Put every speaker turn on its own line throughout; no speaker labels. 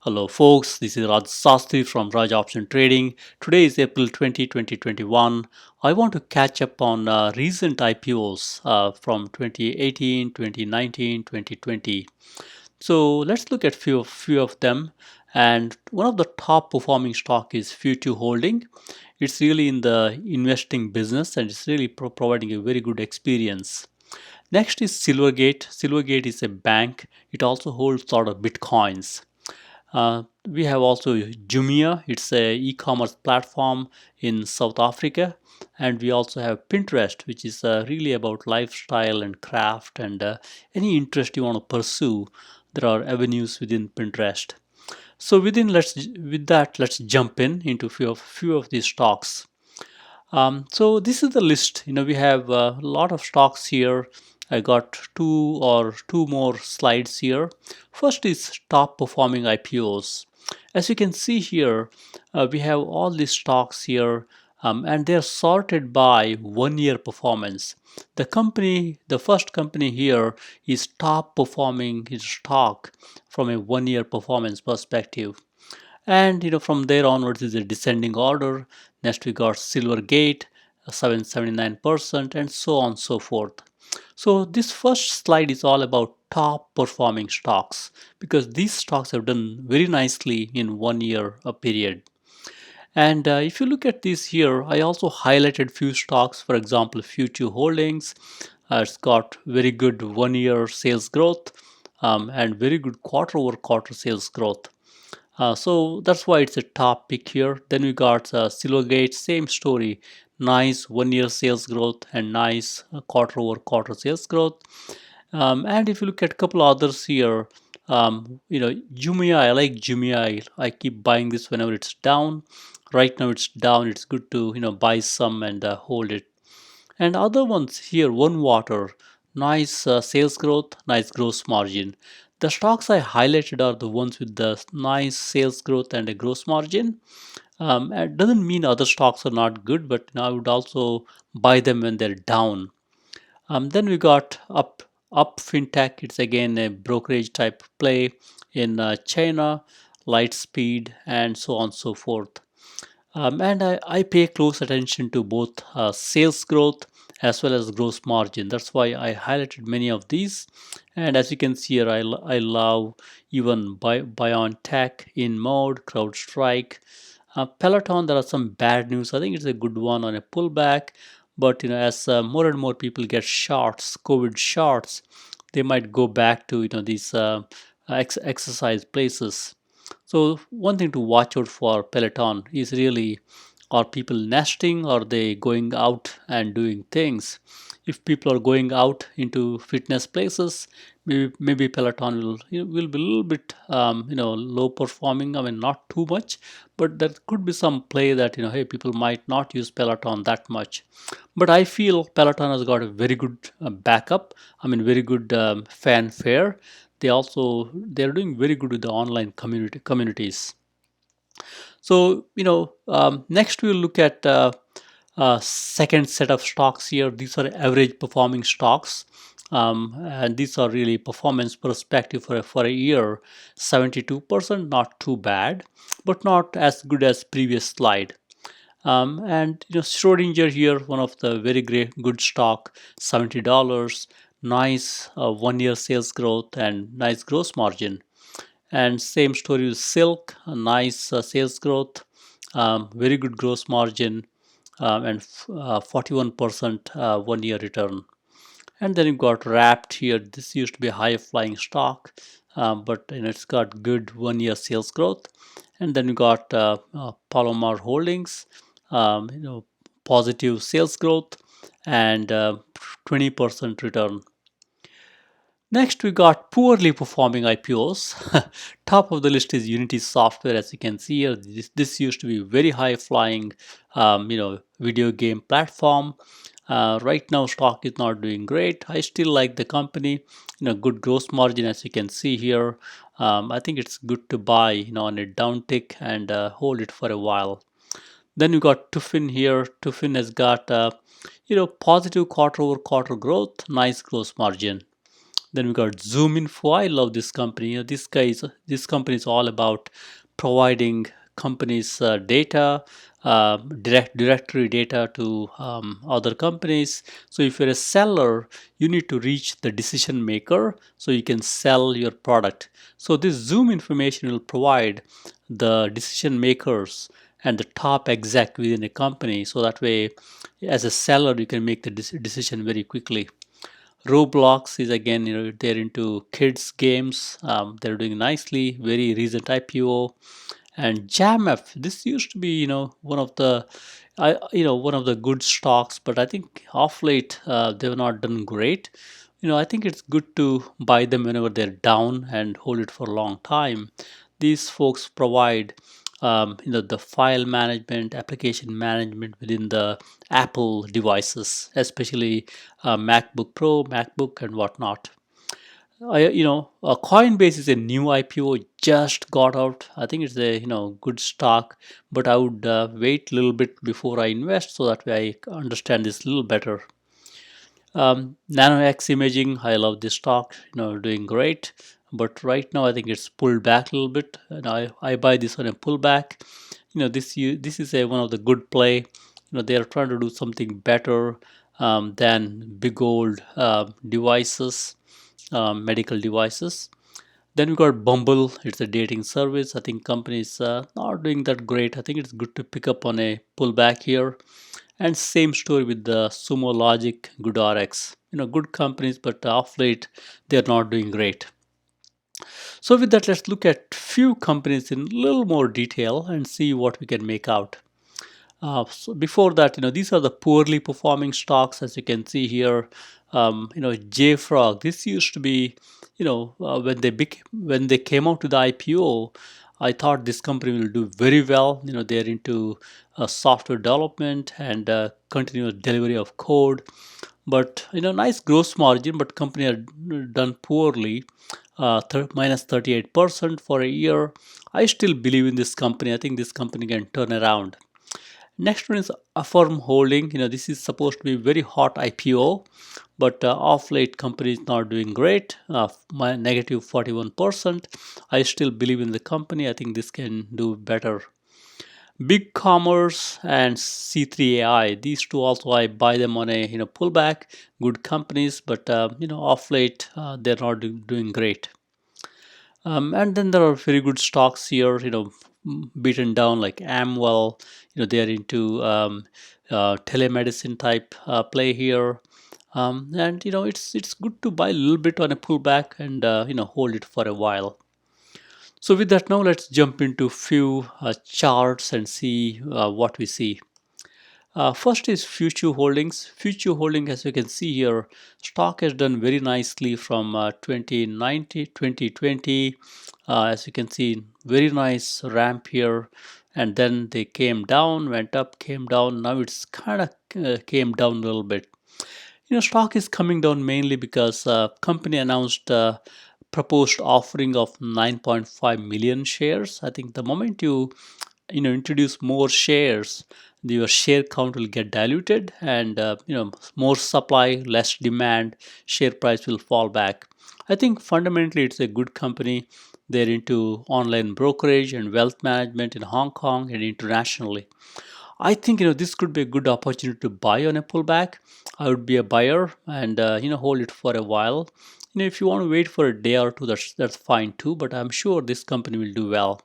Hello folks, this is Raj Sastry from Raj Option Trading. Today is April 20, 2021. I want to catch up on recent IPOs from 2018, 2019, 2020. So let's look at few of them. And one of the top performing stock is Futu Holding. It's really in the investing business and it's really providing a very good experience. Next is Silvergate. Silvergate is a bank. It also holds a lot of bitcoins. We have also Jumia. It's a e-commerce platform in South Africa, and we also have Pinterest, which is really about lifestyle and craft and any interest you want to pursue. There are avenues within Pinterest. So let's jump into few of these stocks. So this is the list. We have a lot of stocks here. I got two more slides here. First is top performing IPOs. As you can see here, we have all these stocks here, and they're sorted by 1 year performance. The first company here is top performing its stock from a 1 year performance perspective. And from there onwards is a descending order. Next we got Silvergate, 779%, and so on and so forth. So this first slide is all about top performing stocks because these stocks have done very nicely in 1 year period. And if you look at this here, I also highlighted few stocks. For example, Futu Holdings. It's got very good 1 year sales growth and very good quarter over quarter sales growth. So that's why it's a top pick here. Then we got Silvergate, same story. Nice 1 year sales growth and nice quarter over quarter sales growth. And if you look at a couple others here, Jumia, I like Jumia. I keep buying this whenever it's down. Right now it's down. It's good to buy some and hold it. And other ones here, OneWater, nice sales growth, nice gross margin. The stocks I highlighted are the ones with the nice sales growth and a gross margin. It doesn't mean other stocks are not good, but I would also buy them when they're down. Then we got Up Fintech. It's again a brokerage type play in China, Lightspeed, and so on and so forth. And I pay close attention to both sales growth as well as gross margin. That's why I highlighted many of these. And as you can see here, I love even BioNTech, InMode, CrowdStrike. Peloton, there are some bad news. I think it's a good one on a pullback. But as more and more people get shots, COVID shots, they might go back to these exercise places. So one thing to watch out for Peloton is really, are people nesting? Are they going out and doing things? If people are going out into fitness places, maybe Peloton will be a little bit low performing. I mean, not too much, but there could be some play that hey, people might not use Peloton that much. But I feel Peloton has got a very good backup. I mean, very good fanfare. They're doing very good with the online communities. So next we'll look at second set of stocks here. These are average performing stocks, and these are really performance perspective for a year. 72%, not too bad, but not as good as previous slide. And Schrodinger here, one of the very good stock, $70. Nice 1 year sales growth and nice gross margin. And same story with Silk, a nice sales growth, very good gross margin, and 41% 1 year return. And then you've got Wrapped here. This used to be a high flying stock, but it's got good 1 year sales growth. And then you got Palomar Holdings, positive sales growth and 20% return. Next, we got poorly performing IPOs. Top of the list is Unity Software. As you can see here, this used to be very high flying, video game platform. Right now, stock is not doing great. I still like the company. Good gross margin, as you can see here. I think it's good to buy, on a downtick and hold it for a while. Then you got Tufin here. Tufin has got, positive quarter over quarter growth, nice gross margin. Then we got Zoom Info. I love this company. This company is all about providing companies data, directory data to other companies. So if you're a seller, you need to reach the decision maker so you can sell your product. So this Zoom information will provide the decision makers and the top exec within a company. So that way, as a seller, you can make the decision very quickly. Roblox is again, they're into kids games. They're doing nicely. Very recent IPO. And JAMF, this used to be, one of the good stocks, but I think off late they've not done great. I think it's good to buy them whenever they're down and hold it for a long time. These folks provide, the file management, application management within the Apple devices, especially MacBook Pro, MacBook, and whatnot. Coinbase is a new IPO, just got out. I think it's a good stock, but I would wait a little bit before I invest so that way I understand this a little better. Nanox Imaging, I love this stock, doing great. But right now, I think it's pulled back a little bit, and I buy this on a pullback. This is one of the good play. They are trying to do something better than big old devices, medical devices. Then we got Bumble. It's a dating service. I think companies not doing that great. I think it's good to pick up on a pullback here. And same story with the Sumo Logic, GoodRx. Good companies, but off late they're not doing great. So with that, let's look at few companies in a little more detail and see what we can make out. So before that, these are the poorly performing stocks, as you can see here. JFrog. This used to be, when they came out to the IPO, I thought this company will do very well. They're into software development and continuous delivery of code. But nice gross margin, but company had done poorly, minus 38% for a year. I still believe in this company. I think this company can turn around. Next one is Affirm Holding. This is supposed to be very hot IPO, but off late company is not doing great. My negative 41%. I still believe in the company. I think this can do better. Big Commerce and C3AI. These two also I buy them on a pullback. Good companies, but off late they're not doing great. And then there are very good stocks here, beaten down like Amwell. They are into telemedicine type play here. And it's good to buy a little bit on a pullback and hold it for a while. So with that, now let's jump into few charts and see what we see. First is Futu Holdings. Futu Holding, as you can see here, stock has done very nicely from 2020. As you can see, very nice ramp here. And then they came down, went up, came down. Now it's kind of came down a little bit. Stock is coming down mainly because company announced proposed offering of 9.5 million shares. I think the moment you introduce more shares, your share count will get diluted, and more supply, less demand, share price will fall back. I think fundamentally it's a good company. They're into online brokerage and wealth management in Hong Kong and internationally. I think this could be a good opportunity to buy on a pullback. I would be a buyer and hold it for a while. If you want to wait for a day or two, that's fine too. But I'm sure this company will do well.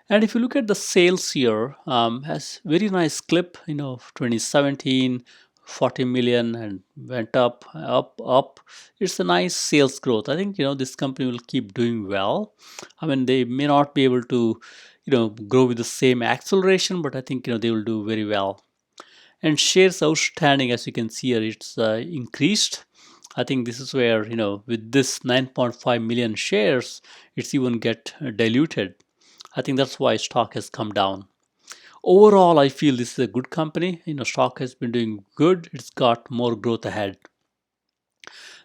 And if you look at the sales here, has very nice clip. 2017, 40 million and went up, up, up. It's a nice sales growth. I think this company will keep doing well. I mean, they may not be able to grow with the same acceleration, but I think they will do very well. And shares outstanding, as you can see here, it's increased. I think this is where with this 9.5 million shares, it's even get diluted. I think that's why stock has come down. Overall, I feel this is a good company. Stock has been doing good. It's got more growth ahead.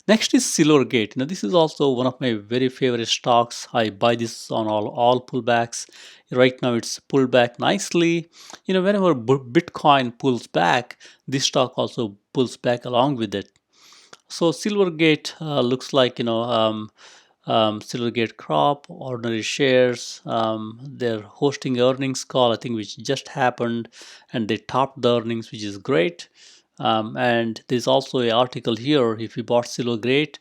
Next is Silor Gate. This is also one of my very favorite stocks. I buy this on all pullbacks. Right now, it's pulled back nicely. Whenever Bitcoin pulls back, this stock also pulls back along with it. So Silvergate looks like Silvergate Crop, ordinary shares. They're hosting earnings call, I think, which just happened, and they topped the earnings, which is great. And there's also an article here. If you bought Silvergate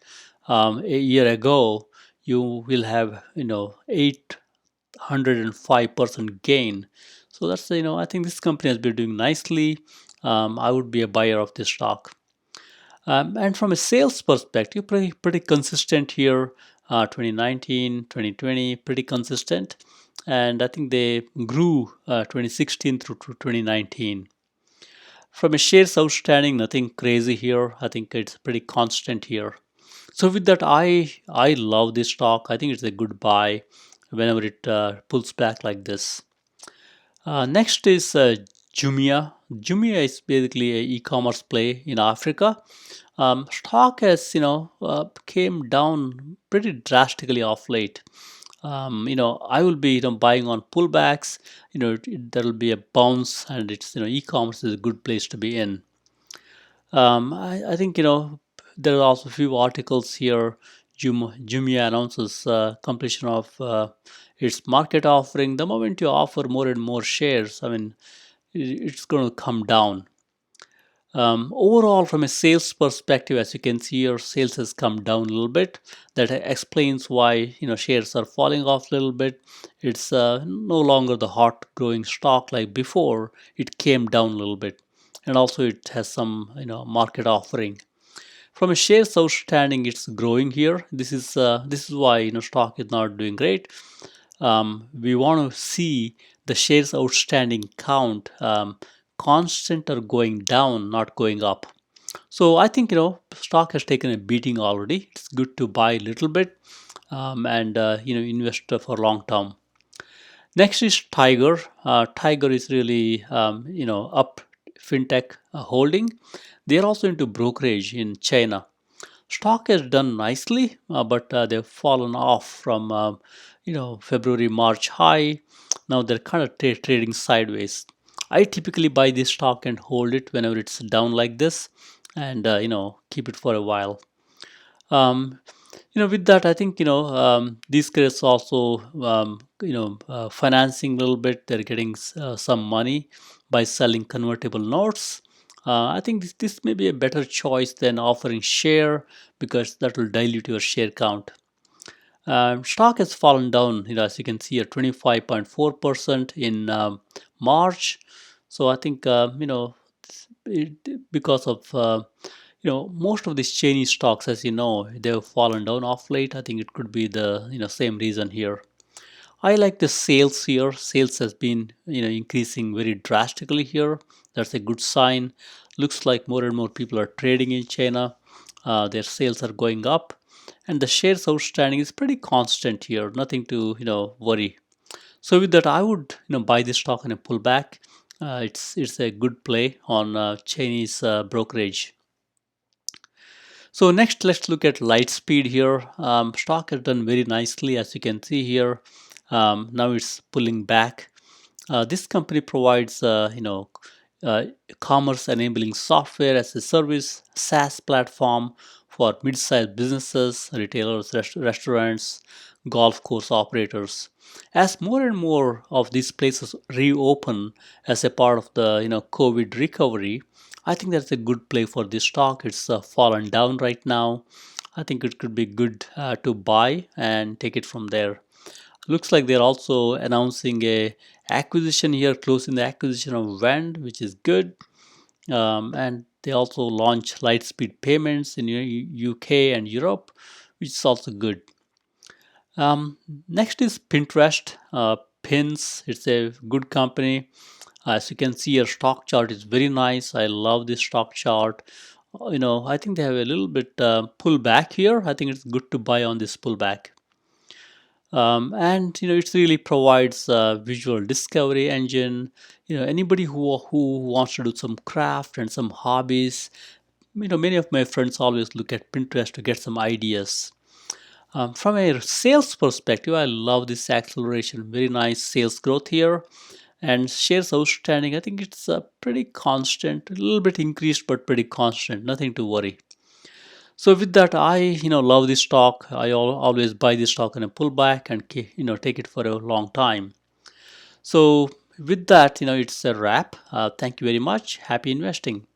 a year ago, you will have 805% gain. So that's I think this company has been doing nicely. I would be a buyer of this stock. And from a sales perspective, pretty consistent here. 2019, 2020, pretty consistent. And I think they grew 2016 through to 2019. From a shares outstanding, nothing crazy here. I think it's pretty constant here. So with that, I love this stock. I think it's a good buy whenever it pulls back like this. Next is Jumia. Jumia is basically a e-commerce play in Africa. Stock has came down pretty drastically off late. I will be buying on pullbacks. There will be a bounce, and it's e-commerce is a good place to be in. I think there are also a few articles here. Jumia announces completion of its market offering. The moment you offer more and more shares, I mean, it's going to come down. Overall, from a sales perspective, as you can see, your sales has come down a little bit. That explains why shares are falling off a little bit. It's no longer the hot growing stock like before. It came down a little bit, and also it has some market offering. From a shares outstanding, it's growing here. This is why stock is not doing great. We want to see the shares outstanding count constant or going down, not going up. So I think stock has taken a beating already. It's good to buy a little bit and invest for long term. Next is TIGR. TIGR is really up fintech holding. They are also into brokerage in China. Stock has done nicely, but they've fallen off from February March high. Now they're kind of trading sideways. I typically buy this stock and hold it whenever it's down like this, and keep it for a while. Um, with that, I think these guys also financing a little bit. They're getting some money by selling convertible notes. I think this may be a better choice than offering share because that will dilute your share count. Stock has fallen down, as you can see, at 25.4% in March. So I think because of most of these Chinese stocks, as you know, they have fallen down off late. I think it could be the same reason here. I like the sales here. Sales has been increasing very drastically here. That's a good sign. Looks like more and more people are trading in China. Their sales are going up, and the shares outstanding is pretty constant here. Nothing to worry. So with that, I would buy this stock in a pullback. It's a good play on Chinese brokerage. So next, let's look at Lightspeed here. Stock has done very nicely, as you can see here. Now it's pulling back. This company provides, commerce enabling software as a service SaaS platform for mid-sized businesses, retailers, restaurants, golf course operators. As more and more of these places reopen as a part of the COVID recovery, I think that's a good play for this stock. It's fallen down right now. I think it could be good to buy and take it from there. Looks like they're also announcing a acquisition here, closing the acquisition of Vend, which is good. And they also launch Lightspeed payments in UK and Europe, which is also good. Next is Pinterest. Pins, it's a good company. As you can see, your stock chart is very nice. I love this stock chart. I think they have a little bit pullback here. I think it's good to buy on this pullback. And it really provides a visual discovery engine. Anybody who wants to do some craft and some hobbies, many of my friends always look at Pinterest to get some ideas. From a sales perspective, I love this acceleration. Very nice sales growth here. And shares outstanding, I think it's pretty constant, a little bit increased, but pretty constant. Nothing to worry. So with that, I love this stock. I always buy this stock in a pullback and take it for a long time. So with that, it's a wrap. Thank you very much. Happy investing.